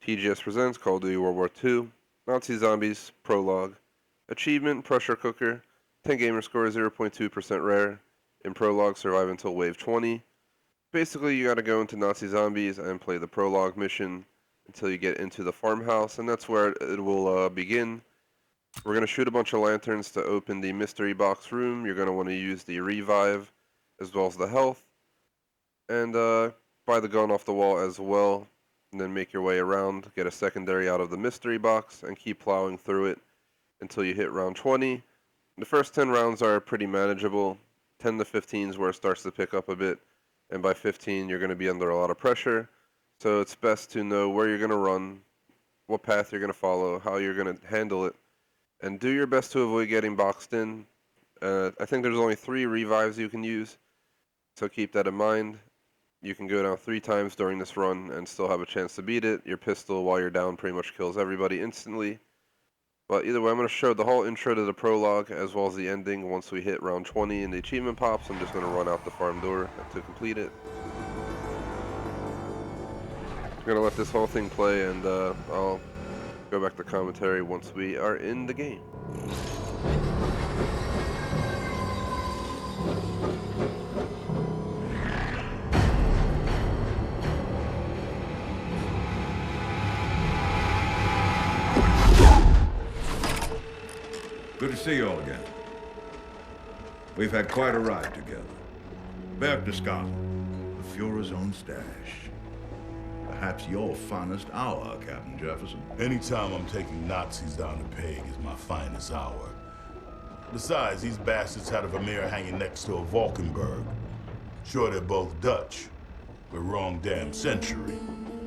TGS presents Call of Duty World War II, Nazi Zombies, Prologue. Achievement, Pressure Cooker, 10 gamer score, 0.2% rare. In Prologue, survive until Wave 20. Basically, you gotta go into Nazi Zombies and play the Prologue mission until you get into the farmhouse, and that's where it will begin. We're gonna shoot a bunch of lanterns to open the mystery box room. You're gonna want to use the revive as well as the health, and buy the gun off the wall as well, and then make your way around, get a secondary out of the mystery box, and keep plowing through it until you hit round 20. The first 10 rounds are pretty manageable. 10 to 15 is where it starts to pick up a bit, and by 15 you're going to be under a lot of pressure, so it's best to know where you're going to run, what path you're going to follow, how you're going to handle it, and do your best to avoid getting boxed in. I think there's only 3 revives you can use, so keep that in mind. You can go down 3 times during this run and still have a chance to beat it. Your pistol while you're down pretty much kills everybody instantly. But either way, I'm going to show the whole intro to the prologue as well as the ending once we hit round 20 and the achievement pops. I'm just going to run out the farm door to complete it. I'm going to let this whole thing play, and I'll go back to commentary once we are in the game. Good to see you all again. We've had quite a ride together. Berchtesgaden, the Fuhrer's own stash. Perhaps your finest hour, Captain Jefferson. Anytime I'm taking Nazis down the peg is my finest hour. Besides, these bastards had a Vermeer hanging next to a Valkenburg. Sure, they're both Dutch, but wrong damn century.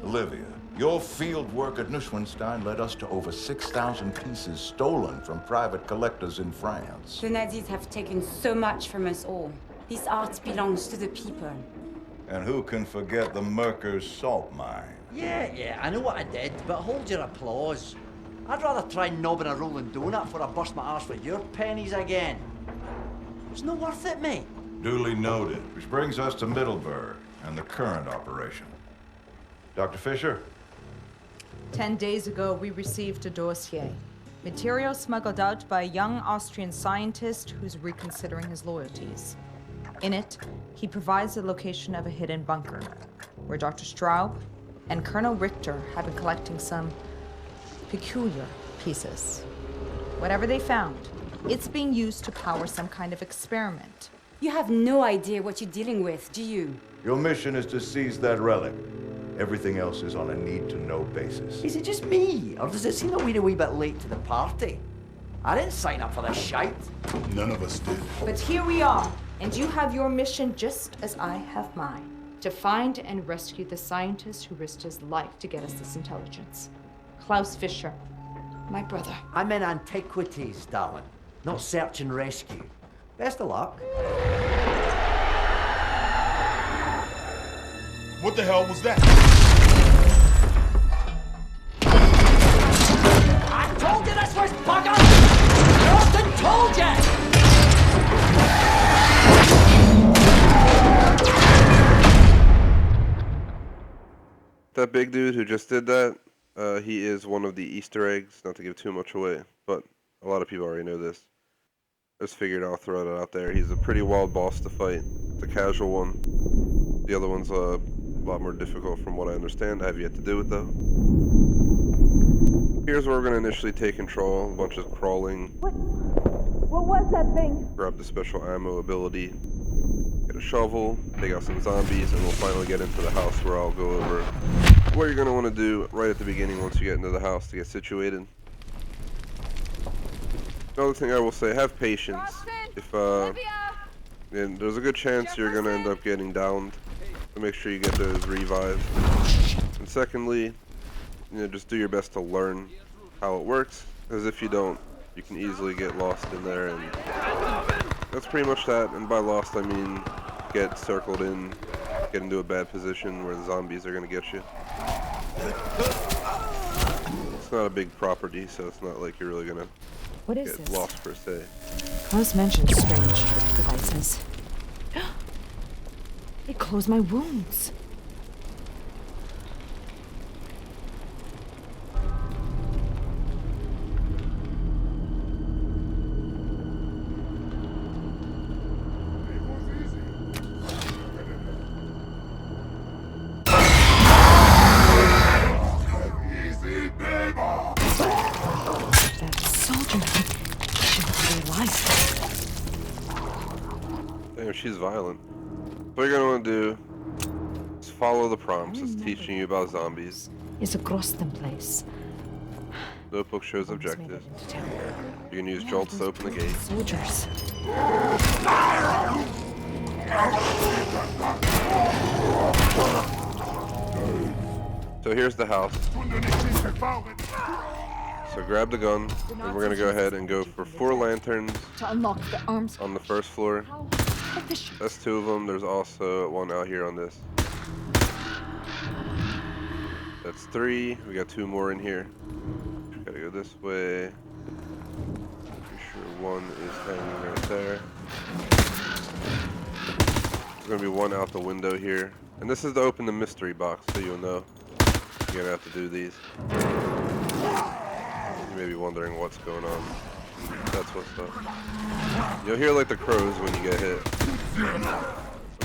Olivia, your field work at Neuschwanstein led us to over 6,000 pieces stolen from private collectors in France. The Nazis have taken so much from us all. This art belongs to the people. And who can forget the Merker's salt mine? Yeah, I know what I did, but hold your applause. I'd rather try knobbing a rolling donut before I bust my arse with your pennies again. It's not worth it, mate. Duly noted. Which brings us to Middleburg and the current operation. Dr. Fisher? 10 days ago, we received a dossier. Material smuggled out by a young Austrian scientist who's reconsidering his loyalties. In it, he provides the location of a hidden bunker, where Dr. Straub and Colonel Richter have been collecting some peculiar pieces. Whatever they found, it's being used to power some kind of experiment. You have no idea what you're dealing with, do you? Your mission is to seize that relic. Everything else is on a need-to-know basis. Is it just me, or does it seem that we're a wee bit late to the party? I didn't sign up for this shite. None of us did. But here we are, and you have your mission just as I have mine. To find and rescue the scientist who risked his life to get us this intelligence. Klaus Fischer, my brother. I'm in antiquities, darling, not search and rescue. Best of luck. What the hell was that? I told you this was bugger! Austin told you! That big dude who just did that, he is one of the Easter eggs, not to give too much away, but a lot of people already know this. I just figured I'll throw it out there. He's a pretty wild boss to fight. It's a casual one. The other one's a lot more difficult from what I understand. I have yet to do it though. Here's where we're going to initially take control. A bunch of crawling. What was that thing? Grab the special ammo ability. Get a shovel. Take out some zombies. And we'll finally get into the house where I'll go over what you're going to want to do right at the beginning once you get into the house to get situated. Another thing I will say, have patience. If and there's a good chance you're going to end up getting downed. So make sure you get those revives. And secondly, just do your best to learn how it works, because if you don't, you can easily get lost in there, and that's pretty much that. And by lost, I mean get circled in, get into a bad position where the zombies are going to get you. It's not a big property, so it's not like you're really going to get lost per se. Klaus mentioned strange devices. They close my wounds. she's violent. What you're gonna want to do is follow the prompts. It's teaching you about zombies. Is across the place. Notebook shows Almost made objectives. it into town. You can use Yeah, jolts to those open the gate. Soldiers. So here's the house. So grab the gun, and we're gonna go ahead and go for 4 lanterns To unlock the arms. on the first floor. How efficient. That's 2 of them. There's also 1 out here on this. That's 3. We got 2 more in here. Gotta go this way. Pretty sure 1 is hanging right there. There's gonna be 1 out the window here. And this is to open the mystery box, so you'll know. You're gonna have to do these. You may be wondering what's going on. That's what's up. You'll hear like the crows when you get hit. I'm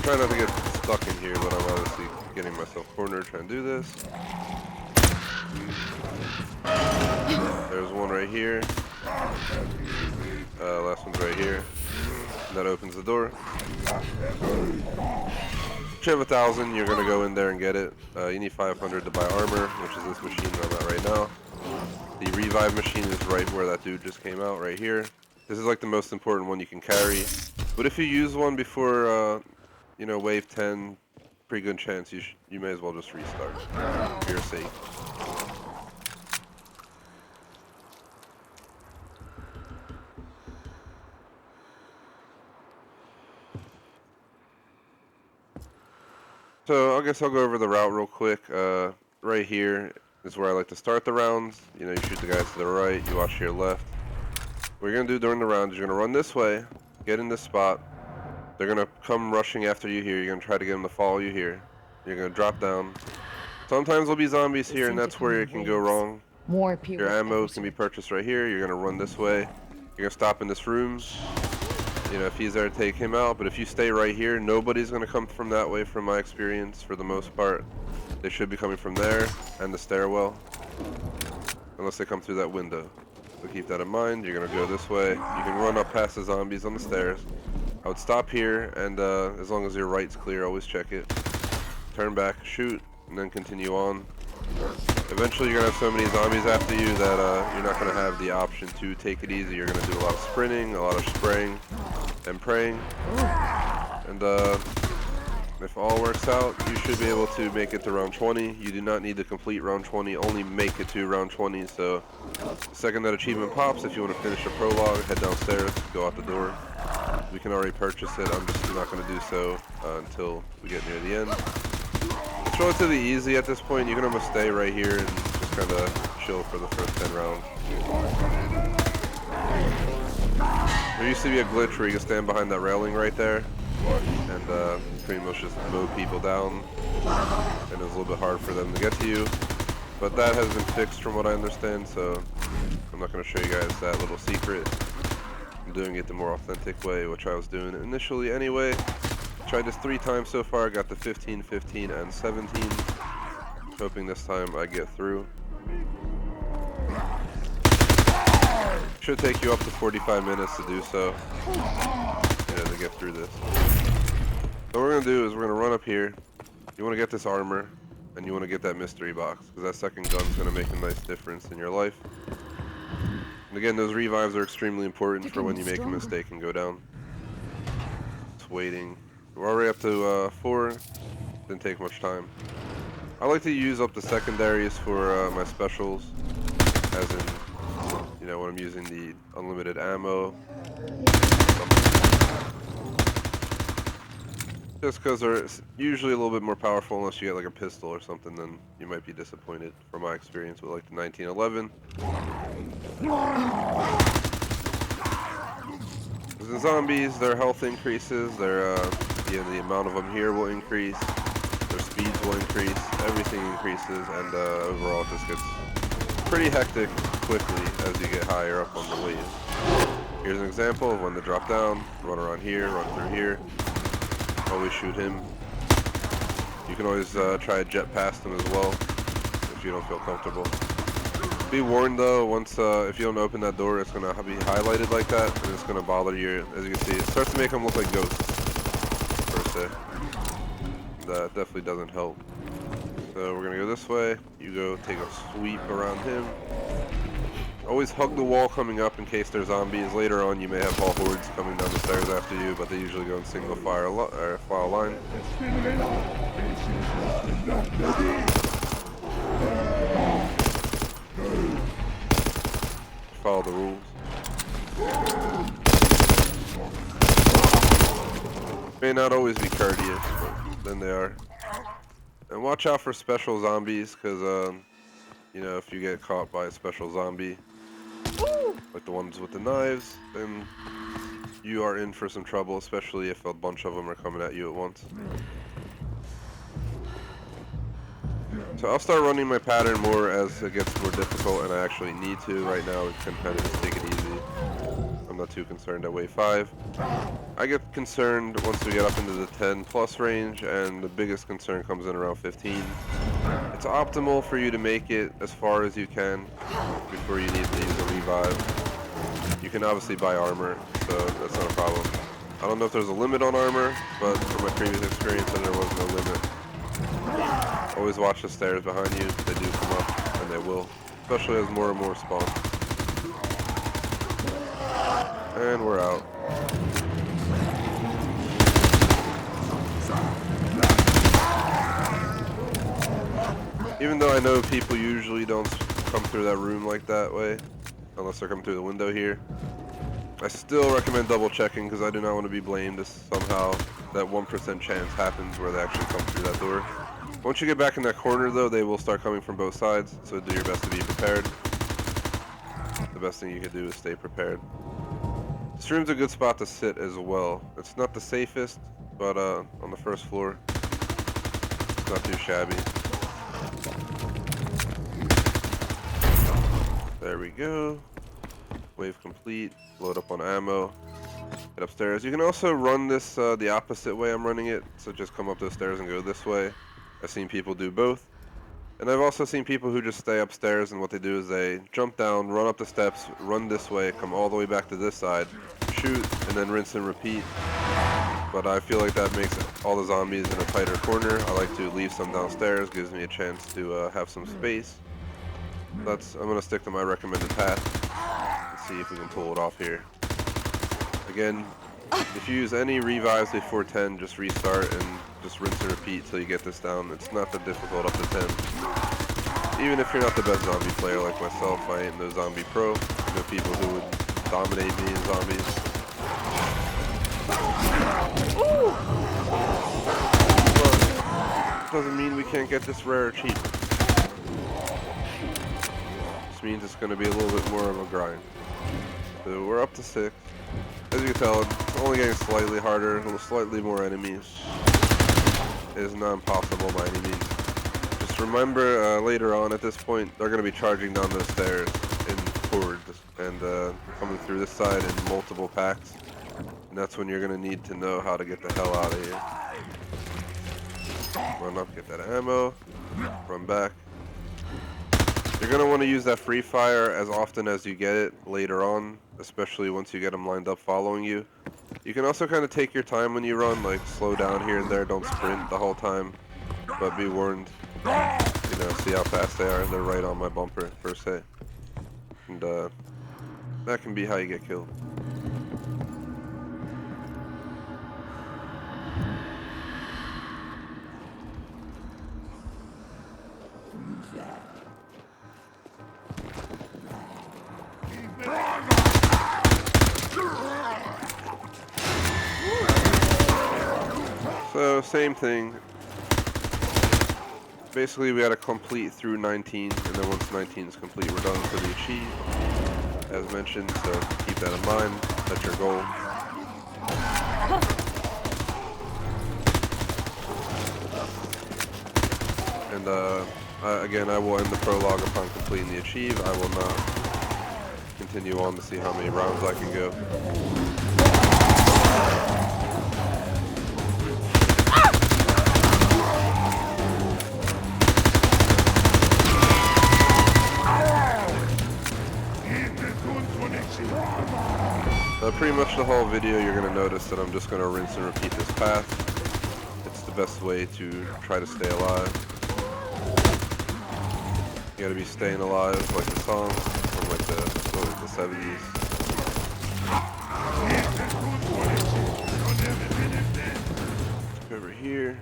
trying not to get stuck in here, but I'm obviously getting myself cornered trying to do this. There's 1 right here. Last one's right here. And that opens the door. If you have 1,000, you're gonna go in there and get it. You need 500 to buy armor, which is this machine that I'm at right now. The revive machine is right where that dude just came out, right here. This is like the most important one you can carry. But if you use one before, you know, wave 10, pretty good chance you may as well just restart for your sake. So I guess I'll go over the route real quick. Right here is where I like to start the rounds. You know, you shoot the guys to the right, you watch to your left. What you're gonna do during the round is you're gonna run this way, get in this spot. They're gonna come rushing after you here. You're gonna try to get them to follow you here. You're gonna drop down. Sometimes there'll be zombies here, and that's where it can go wrong. More people. Your ammo can be purchased right here. You're gonna run this way. You're gonna stop in this room. You know, if he's there, take him out. But if you stay right here, nobody's gonna come from that way from my experience for the most part. They should be coming from there and the stairwell. Unless they come through that window. So keep that in mind. You're gonna go this way. You can run up past the zombies on the stairs. I would stop here, and as long as your right's clear, always check it. Turn back, shoot, and then continue on. Eventually you're gonna have so many zombies after you that you're not gonna have the option to take it easy. You're gonna do a lot of sprinting, a lot of spraying, and praying. And if all works out, you should be able to make it to round 20. You do not need to complete round 20, only make it to round 20. So the second that achievement pops, if you want to finish a prologue, head downstairs, go out the door. We can already purchase it. I'm just not going to do so until we get near the end. It's relatively easy at this point. You can almost stay right here and just kind of chill for the first 10 rounds. There used to be a glitch where you can stand behind that railing right there and pretty much just mow people down, and it was a little bit hard for them to get to you. But that has been fixed from what I understand, so I'm not going to show you guys that little secret. I'm doing it the more authentic way, which I was doing initially anyway. Tried this 3 times so far, got the 15, 15, and 17. Hoping this time I get through. Should take you up to 45 minutes to do so. To get through this. So what we're going to do is we're going to run up here. You want to get this armor, and you want to get that mystery box, because that second gun is going to make a nice difference in your life. And again, those revives are extremely important for when you make a mistake and go down. Just waiting. We're already up to 4. Didn't take much time. I like to use up the secondaries for my specials, as in, you know, when I'm using the unlimited ammo. Just because they're usually a little bit more powerful, unless you get like a pistol or something, then you might be disappointed from my experience with like the 1911. Because the zombies, their health increases, their the amount of them here will increase, their speeds will increase, everything increases, and overall it just gets pretty hectic quickly as you get higher up on the wave. Here's an example of when they drop down, run around here, run through here. Always shoot him. You can always try to jet past him as well if you don't feel comfortable. Be warned though, once if you don't open that door, it's gonna be highlighted like that, and it's gonna bother you. As you can see, it starts to make them look like ghosts. say. That definitely doesn't help. So we're gonna go this way. You go take a sweep around him. Always hug the wall coming up in case there's zombies. Later on, you may have all hordes coming down the stairs after you, but they usually go in single file line. Follow the rules. May not always be courteous, but then they are. And watch out for special zombies, because, you know, if you get caught by a special zombie, like the ones with the knives, then you are in for some trouble, especially if a bunch of them are coming at you at once. So I'll start running my pattern more as it gets more difficult and I actually need to. Right now we can kind of just take it easy. I'm not too concerned at wave 5. I get concerned once we get up into the 10 plus range, and the biggest concern comes in around 15. It's optimal for you to make it as far as you can before you need to use a revive. You can obviously buy armor, so that's not a problem. I don't know if there's a limit on armor, but from my previous experience there was no limit. Always watch the stairs behind you. They do come up, and they will, especially as more and more spawn. And we're out. Even though I know people usually don't come through that room like that way, unless they're coming through the window here, I still recommend double checking because I do not want to be blamed if somehow that 1% chance happens where they actually come through that door. Once you get back in that corner though, they will start coming from both sides, so do your best to be prepared. The best thing you can do is stay prepared. This room's a good spot to sit as well. It's not the safest, but on the first floor, it's not too shabby. There we go. Wave complete. Load up on ammo. Get upstairs. You can also run this the opposite way I'm running it, so just come up those stairs and go this way. I've seen people do both. And I've also seen people who just stay upstairs, and what they do is they jump down, run up the steps, run this way, come all the way back to this side, shoot, and then rinse and repeat. But I feel like that makes all the zombies in a tighter corner. I like to leave some downstairs, gives me a chance to have some space. I'm going to stick to my recommended path and see if we can pull it off here. Again, if you use any revives before 10, just restart and just rinse and repeat till you get this down. It's not that difficult up to 10. Even if you're not the best zombie player like myself, I ain't no zombie pro. I know people who would dominate me in zombies. But doesn't mean we can't get this rare achievement. This means it's going to be a little bit more of a grind. So we're up to 6. As you can tell, it's only getting slightly harder, slightly more enemies. It is not impossible by any means. Just remember, later on at this point, they're going to be charging down those stairs in hordes and coming through this side in multiple packs. And that's when you're going to need to know how to get the hell out of here. Run up, get that ammo, run back. You're going to want to use that free fire as often as you get it later on, especially once you get them lined up following you. You can also kind of take your time when you run, like slow down here and there, don't sprint the whole time, but be warned, you know, see how fast they are. They're right on my bumper, per se. And that can be how you get killed. So same thing. Basically we gotta complete through 19, and then once 19 is complete we're done for the achieve, as mentioned, so keep that in mind. That's your goal. And again, I will end the prologue upon completing the achieve. I will not continue on to see how many rounds I can go. Pretty much the whole video you're going to notice that I'm just going to rinse and repeat this path. the best way to try to stay alive. You gotta be staying alive, like the song from like the 70s. Over here.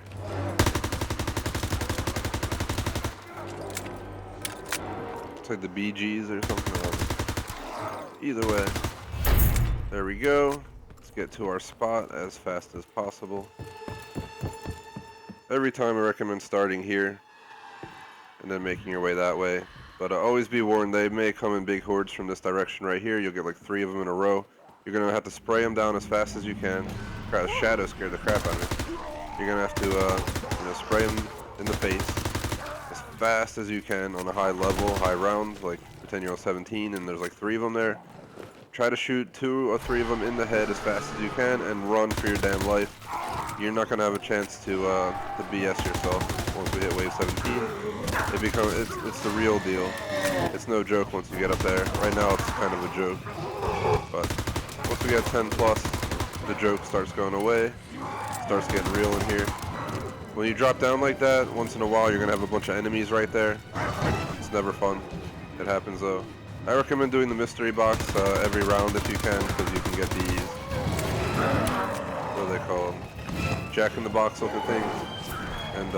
It's like the Bee Gees or something else. Either way. There we go. Let's get to our spot as fast as possible. Every time I recommend starting here and then making your way that way. But always be warned, they may come in big hordes from this direction right here. You'll get like 3 of them in a row. You're going to have to spray them down as fast as you can. The shadow scared the crap out of me. You're going to have to spray them in the face as fast as you can on a high level, high round, like pretend you're on 17 and there's like 3 of them there. Try to shoot 2 or 3 of them in the head as fast as you can and run for your damn life. You're not going to have a chance to BS yourself once we hit wave 17. It's the real deal. It's no joke once you get up there. Right now it's kind of a joke. But once we get 10 plus, the joke starts going away. Starts getting real in here. When you drop down like that, once in a while you're going to have a bunch of enemies right there. It's never fun. It happens though. I recommend doing the mystery box every round if you can, because you can get these, what do they call them? Jack-in-the-box looking things. And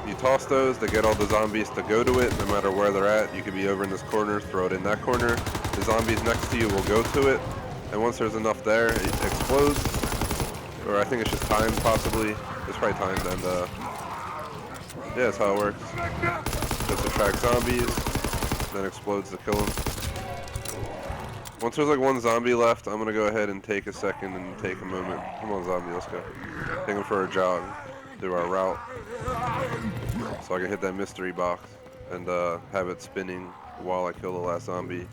you toss those, they get all the zombies to go to it, no matter where they're at. You could be over in this corner, throw it in that corner. The zombies next to you will go to it, and once there's enough there, it explodes. Or I think it's just timed, possibly. It's probably timed, and yeah, that's how it works. Just attract zombies, then explodes to kill them. Once there's like 1 zombie left, I'm gonna go ahead and take a second and take a moment. Come on, zombie, let's go. Take them for a jog through our route, so I can hit that mystery box and have it spinning while I kill the last zombie.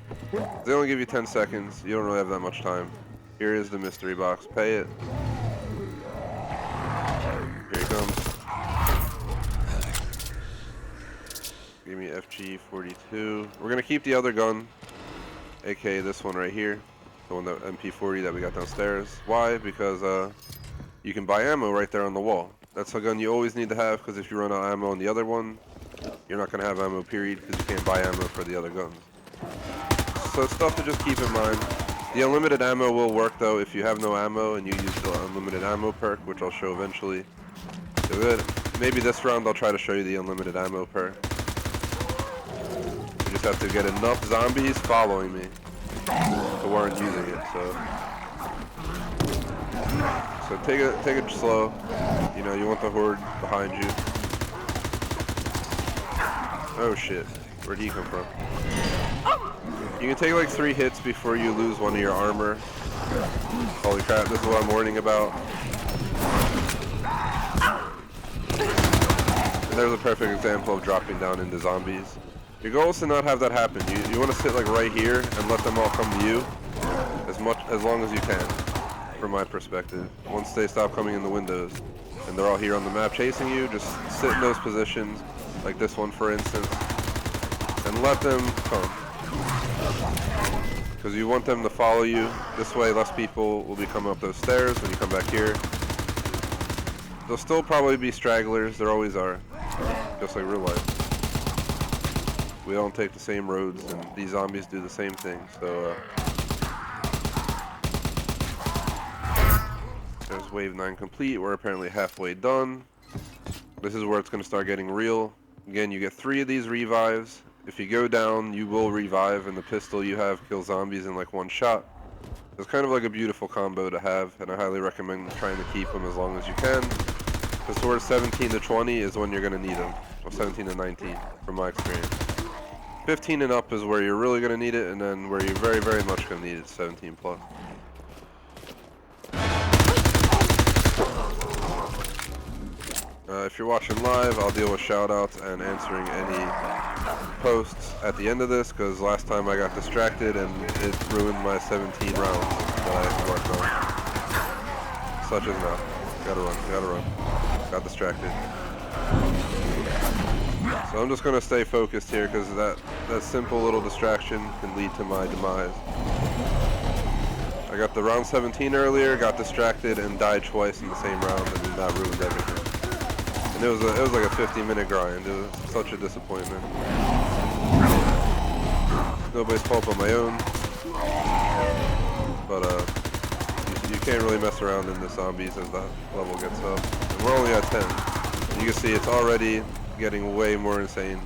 They only give you 10 seconds. You don't really have that much time. Here is the mystery box. Pay it. Here he comes. Give me FG42. We're gonna keep the other gun, aka this one right here, the one that MP40 that we got downstairs. Why? Because you can buy ammo right there on the wall. That's a gun you always need to have, because if you run out of ammo on the other one, you're not gonna have ammo, period, because you can't buy ammo for the other guns. So stuff to just keep in mind. The unlimited ammo will work though if you have no ammo and you use the unlimited ammo perk, which I'll show eventually. So good. Maybe this round I'll try to show you the unlimited ammo perk. You just have to get enough zombies following me to warrant using it. So take it slow. You know, you want the horde behind you. Oh shit, where'd he come from? You can take like 3 hits before you lose 1 of your armor. Holy crap, this is what I'm warning about. And there's a perfect example of dropping down into zombies. Your goal is to not have that happen. You want to sit like right here and let them all come to you as long as you can, from my perspective. Once they stop coming in the windows and they're all here on the map chasing you, just sit in those positions, like this one for instance, and let them come. Because you want them to follow you. This way less people will be coming up those stairs when you come back here. There'll still probably be stragglers, there always are, just like real life. We don't take the same roads, and these zombies do the same thing, so there's wave 9 complete. We're apparently halfway done. This is where it's going to start getting real. Again, you get 3 of these revives. If you go down, you will revive, and the pistol you have kills zombies in like 1 shot. It's kind of like a beautiful combo to have, and I highly recommend trying to keep them as long as you can. Because towards 17 to 20 is when you're going to need them. Or 17 to 19, from my experience. 15 and up is where you're really going to need it, and then where you're very, very much going to need it, 17 plus. If you're watching live, I'll deal with shoutouts and answering any posts at the end of this, because last time I got distracted and it ruined my 17 rounds that I worked on. Such as now. Gotta run. Got distracted. So I'm just gonna stay focused here, because that simple little distraction can lead to my demise. I got the round 17 earlier, got distracted, and died twice in the same round, and that ruined everything. And it was like a 50-minute grind. It was such a disappointment. Nobody's fault but my own. But you can't really mess around in the zombies as that level gets up. And we're only at 10. You can see it's already getting way more insane.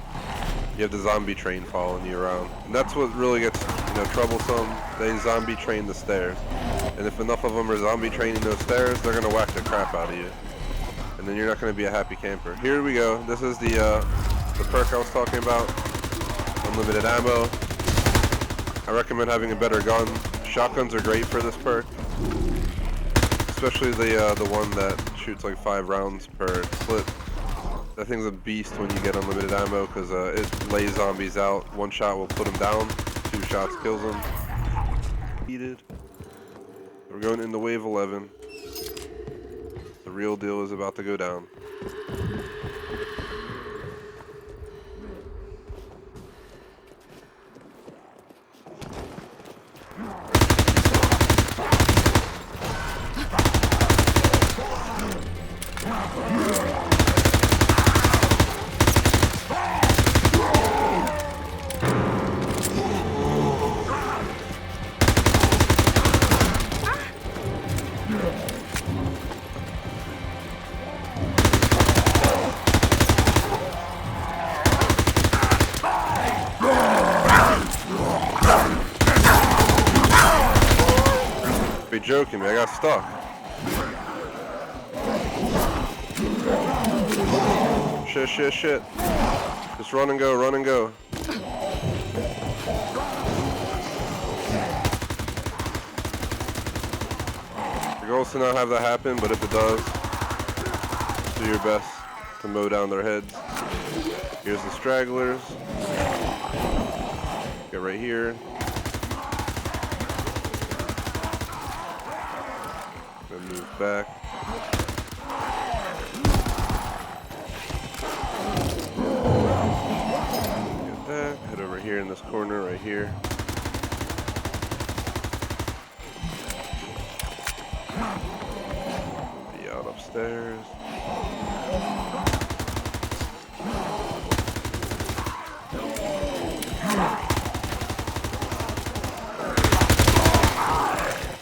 You have the zombie train following you around. And that's what really gets, troublesome. They zombie train the stairs. And if enough of them are zombie training those stairs, they're gonna whack the crap out of you. And then you're not gonna be a happy camper. Here we go. This is the perk I was talking about. Unlimited ammo. I recommend having a better gun. Shotguns are great for this perk. Especially the one that shoots like 5 rounds per clip. That thing's a beast when you get unlimited ammo because it lays zombies out. 1 shot will put them down, 2 shots kills them. Heated. We're going into wave 11. The real deal is about to go down. You're joking me, I got stuck. Shit. Just run and go, run and go. Your goal is to not have that happen, but if it does, do your best to mow down their heads. Here's the stragglers. Get right here. Then move back. Get that. Head over here in this corner right here. Be out upstairs.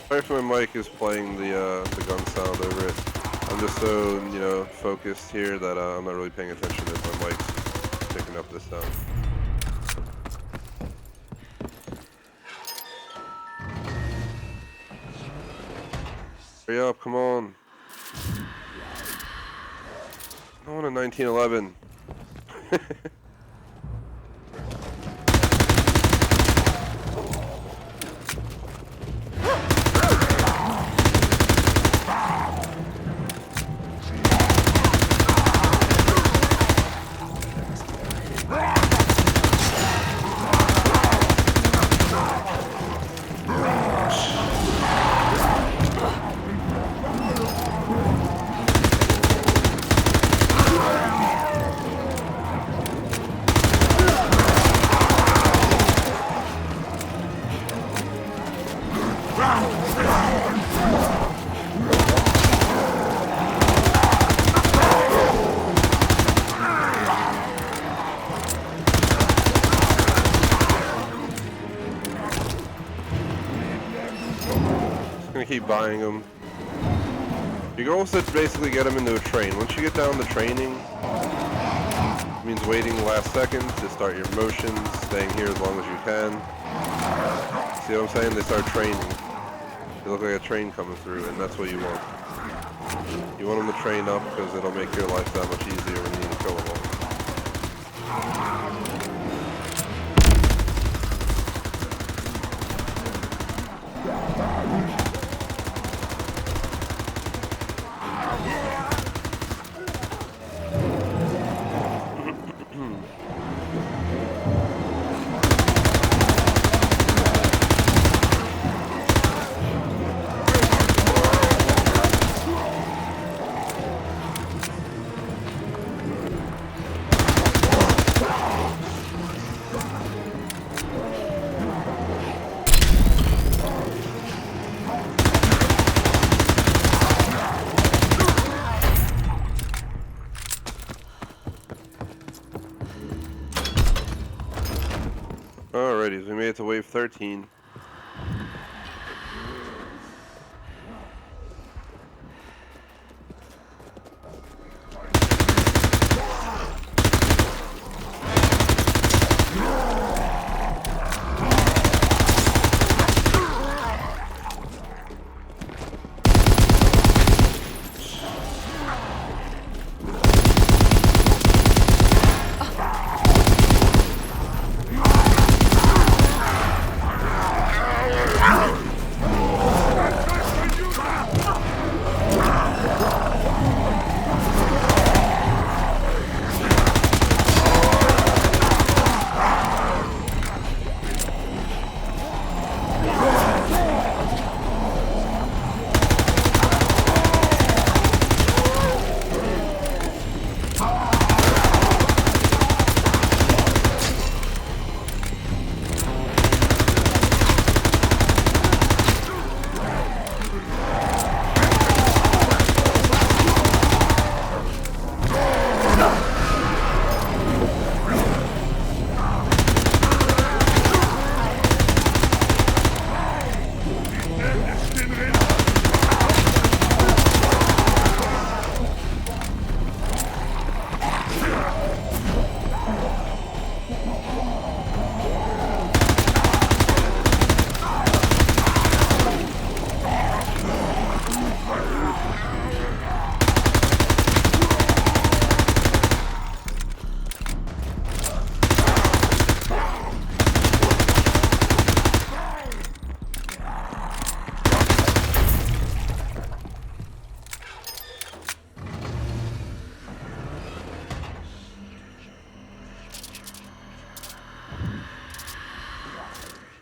Sorry if my mic is playing the gun sound over it. I'm just so, focused here that I'm not really paying attention if my mic's picking up this sound. Hurry up, come on. I want a 1911. Keep buying them. Your goal is to basically get them into a train. Once you get down the training, it means waiting the last second to start your motions, staying here as long as you can. See what I'm saying? They start training. They look like a train coming through, and that's what you want. You want them to train up because it'll make your life that much easier when you need to kill them all. Alrighty, we made it to wave 13.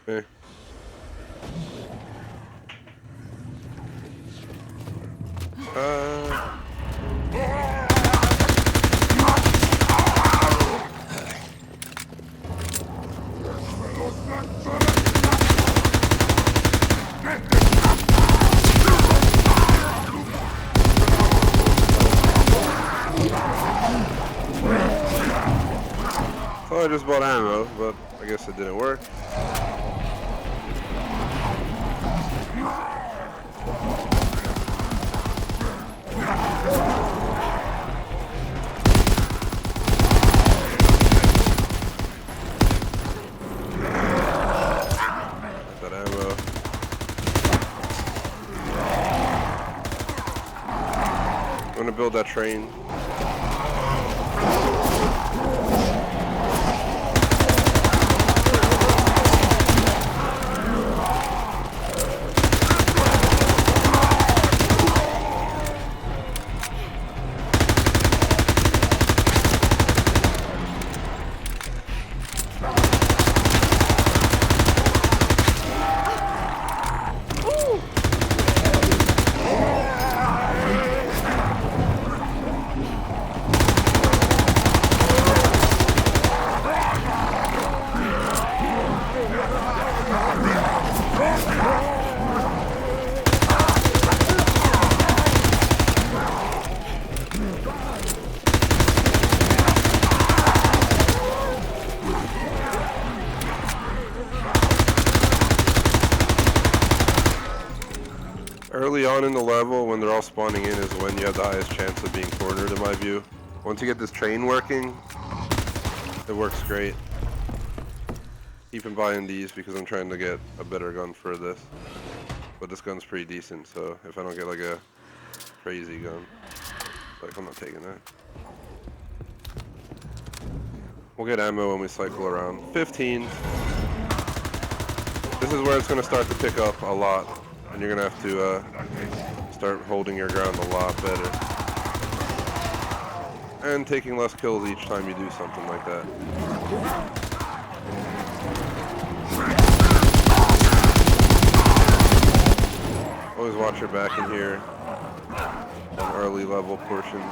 Okay. Well, I just bought ammo, but I guess it didn't work. That ammo. I'm gonna build that train. Early on in the level, when they're all spawning in, is when you have the highest chance of being cornered, in my view. Once you get this train working, it works great. Keep buying these because I'm trying to get a better gun for this. But this gun's pretty decent, so if I don't get like a crazy gun, like I'm not taking that. We'll get ammo when we cycle around. 15. This is where it's going to start to pick up a lot. And you're going to have to start holding your ground a lot better. And taking less kills each time you do something like that. Always watch your back in here on early level portions.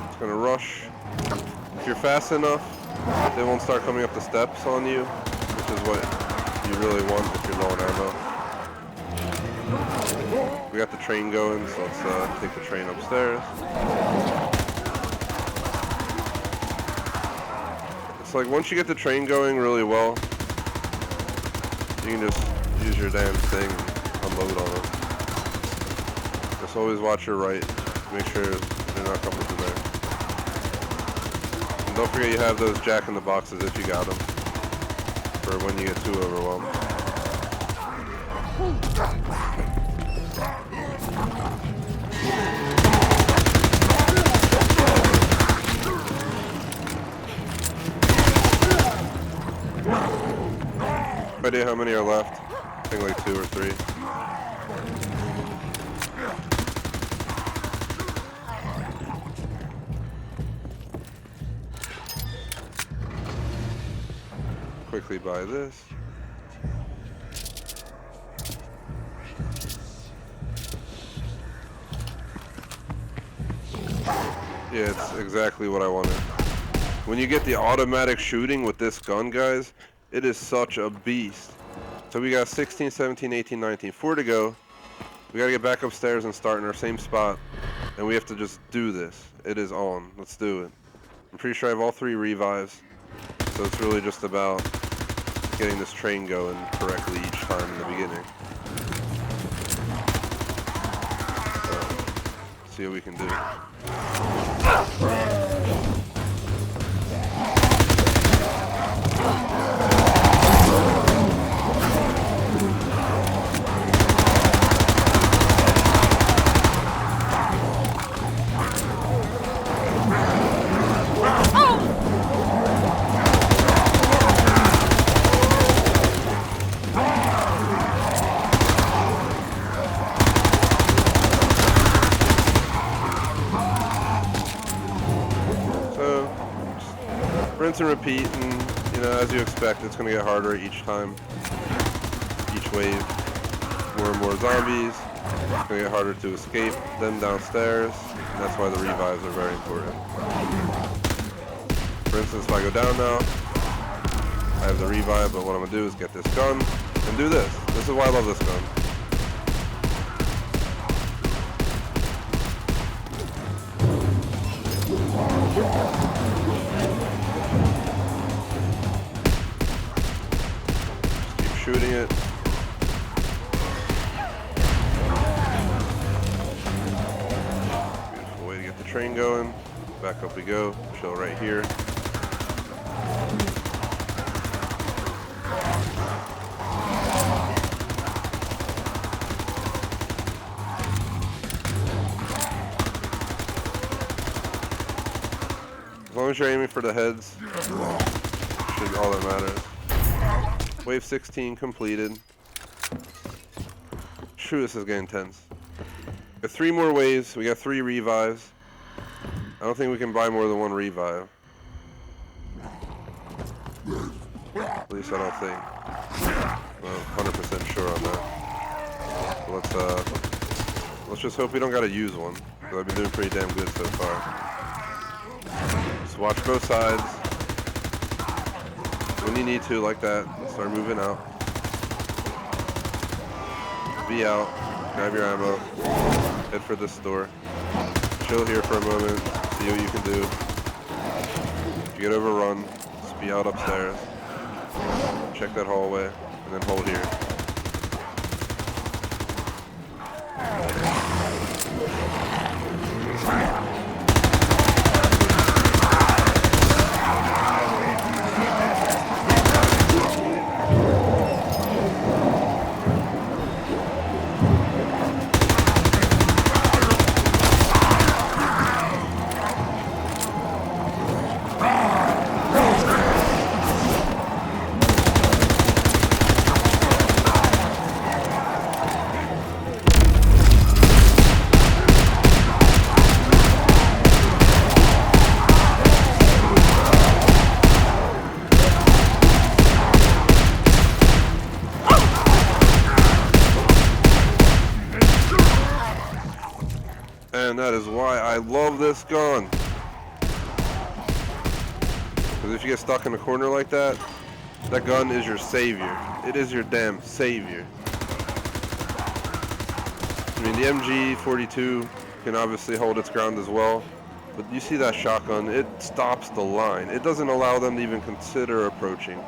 It's going to rush. If you're fast enough, they won't start coming up the steps on you, which is what you really want if you're low on ammo. We got the train going, so let's take the train upstairs. It's like once you get the train going really well, you can just use your damn thing and unload on them. Just always watch your right. Make sure they're not coming from there. And don't forget you have those jack in the boxes if you got them. For when you get too overwhelmed. No idea how many are left. I think like 2 or 3. Quickly buy this. Yeah, it's exactly what I wanted. When you get the automatic shooting with this gun, guys, it is such a beast. So we got 16, 17, 18, 19. 4 to go. We gotta get back upstairs and start in our same spot. And we have to just do this. It is on. Let's do it. I'm pretty sure I have all 3 revives. So it's really just about getting this train going correctly each time in the beginning. So, see what we can do. Rinse and repeat, and you know, as you expect, it's going to get harder each time, each wave. More and more zombies. It's going to get harder to escape them downstairs, and that's why the revives are very important. For instance, if I go down now, I have the revive, but what I'm going to do is get this gun and do this. This is why I love this gun. Shooting it. Beautiful way to get the train going. Back up we go. Chill right here. As long as you're aiming for the heads, should be all that matters. Wave 16 completed. Shoo, this is getting tense. We have 3 more waves. We got 3 revives. I don't think we can buy more than 1 revive. At least I don't think. I'm 100% sure on that. So let's just hope we don't gotta use one, because I've been doing pretty damn good so far. Just watch both sides. When you need to, like that, start moving out. Be out. Grab your ammo. Head for this door. Chill here for a moment. See what you can do. If you get overrun, just be out upstairs. Check that hallway, and then hold here. And that is why I love this gun. Because if you get stuck in a corner like that, that gun is your savior. It is your damn savior. I mean, the MG42 can obviously hold its ground as well. But you see that shotgun, it stops the line. It doesn't allow them to even consider approaching.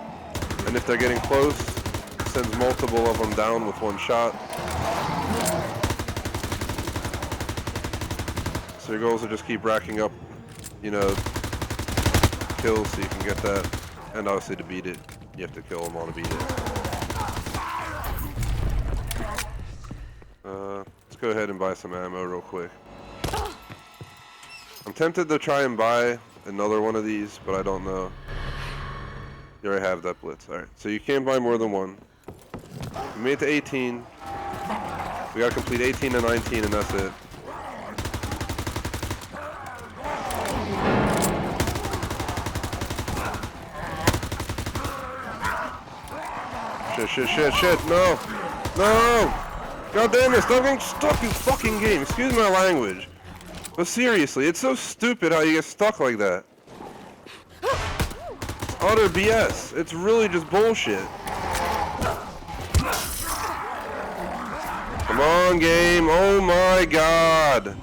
And if they're getting close, it sends multiple of them down with one shot. So your goals are just keep racking up, you know, kills so you can get that. And obviously to beat it, you have to kill them all to beat it. Let's go ahead and buy some ammo real quick. I'm tempted to try and buy another one of these, but I don't know. You already have that blitz. Alright, so you can't buy more than one. We made it to 18. We gotta complete 18 and 19 and that's it. Shit, no! No! God damn it, stop getting stuck, you fucking game! Excuse my language. But seriously, it's so stupid how you get stuck like that. It's utter BS. It's really just bullshit. Come on, game. Oh my god.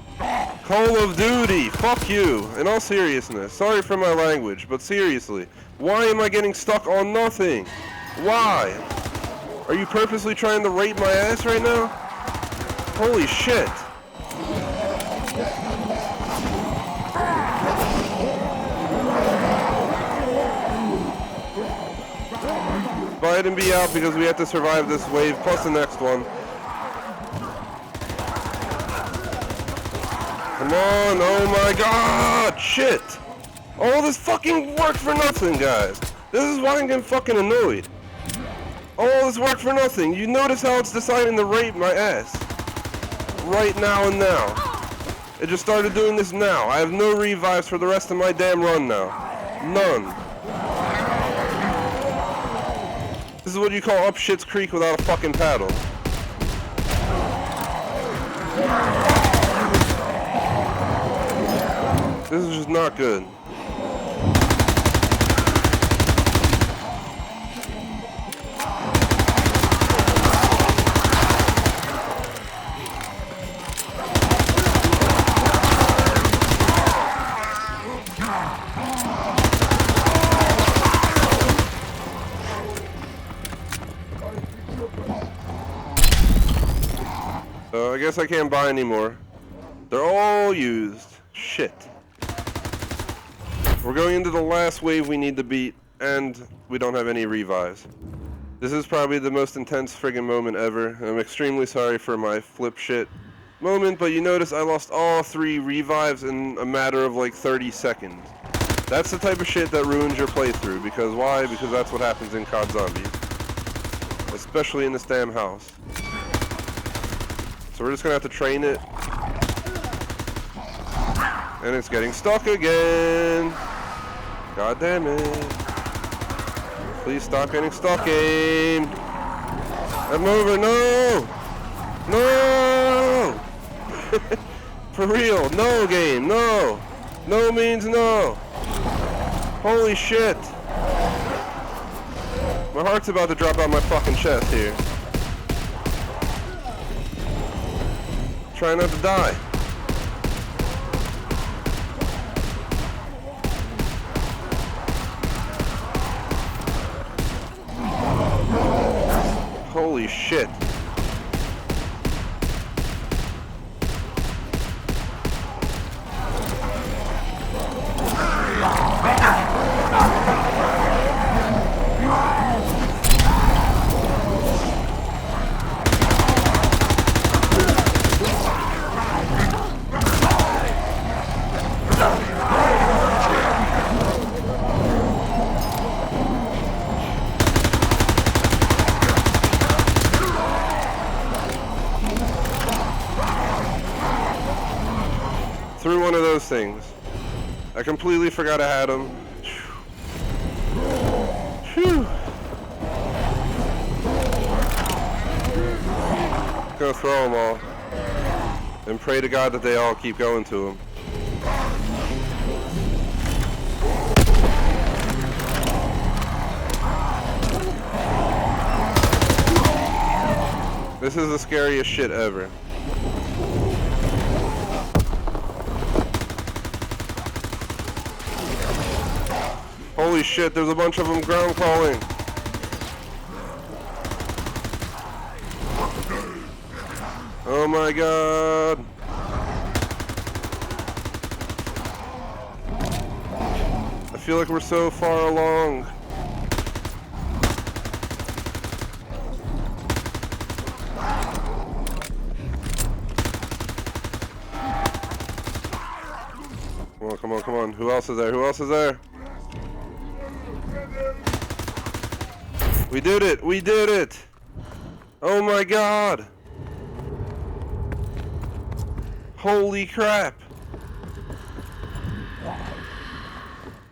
Call of Duty. Fuck you. In all seriousness. Sorry for my language, but seriously. Why am I getting stuck on nothing? Why? Are you purposely trying to rape my ass right now? Holy shit. Buy it and be out because we have to survive this wave plus the next one. Come on, oh my god, shit. All this fucking work for nothing, guys. This is why I'm getting fucking annoyed. All this work for nothing. You notice how it's deciding to rape my ass. Right now and now. It just started doing this now. I have no revives for the rest of my damn run now. None. This is what you call up shit's creek without a fucking paddle. This is just not good. I guess I can't buy anymore. They're all used. Shit. We're going into the last wave we need to beat, and we don't have any revives. This is probably the most intense friggin' moment ever. I'm extremely sorry for my flip shit moment, but you notice I lost all 3 revives in a matter of like 30 seconds. That's the type of shit that ruins your playthrough, because why? Because that's what happens in COD Zombies. Especially in this damn house. So we're just gonna have to train it. And it's getting stuck again. God damn it. Please stop getting stuck, game. I'm over, no! No! For real, no game, no! No means no. Holy shit. My heart's about to drop out my fucking chest here. Try not to die. Holy shit. Through one of those things. I completely forgot I had them. Whew. Gonna throw them all. And pray to God that they all keep going to him. This is the scariest shit ever. Holy shit, there's a bunch of them ground calling. Oh my god. I feel like we're so far along. Come on, come on, come on. Who else is there? Who else is there? We did it! We did it! Oh my god! Holy crap!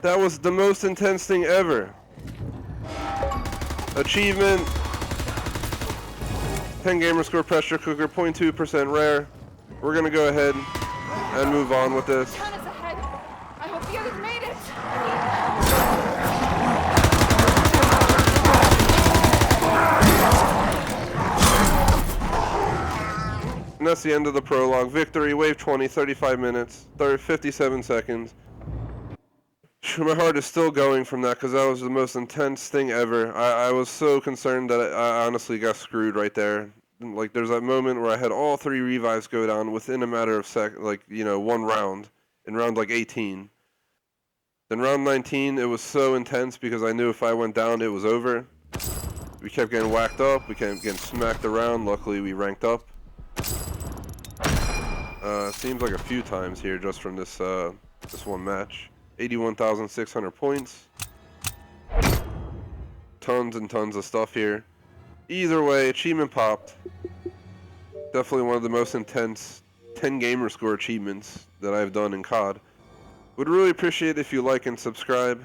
That was the most intense thing ever. Achievement. 10 gamer score pressure cooker, 0.2% rare. We're gonna go ahead and move on with this. Turn us ahead. I hope the others made it. And that's the end of the prologue. Victory, wave 20, 35 minutes, 57 seconds. My heart is still going from that because that was the most intense thing ever. I was so concerned that I honestly got screwed right there. Like, there's that moment where I had all 3 revives go down within a matter of one round, in round like 18. Then round 19, it was so intense because I knew if I went down, it was over. We kept getting whacked up, we kept getting smacked around. Luckily, we ranked up. Seems like a few times here just from this one match. 81,600 points. Tons and tons of stuff here. Either way, achievement popped. Definitely one of the most intense 10 gamer score achievements that I've done in COD. Would really appreciate if you like and subscribe.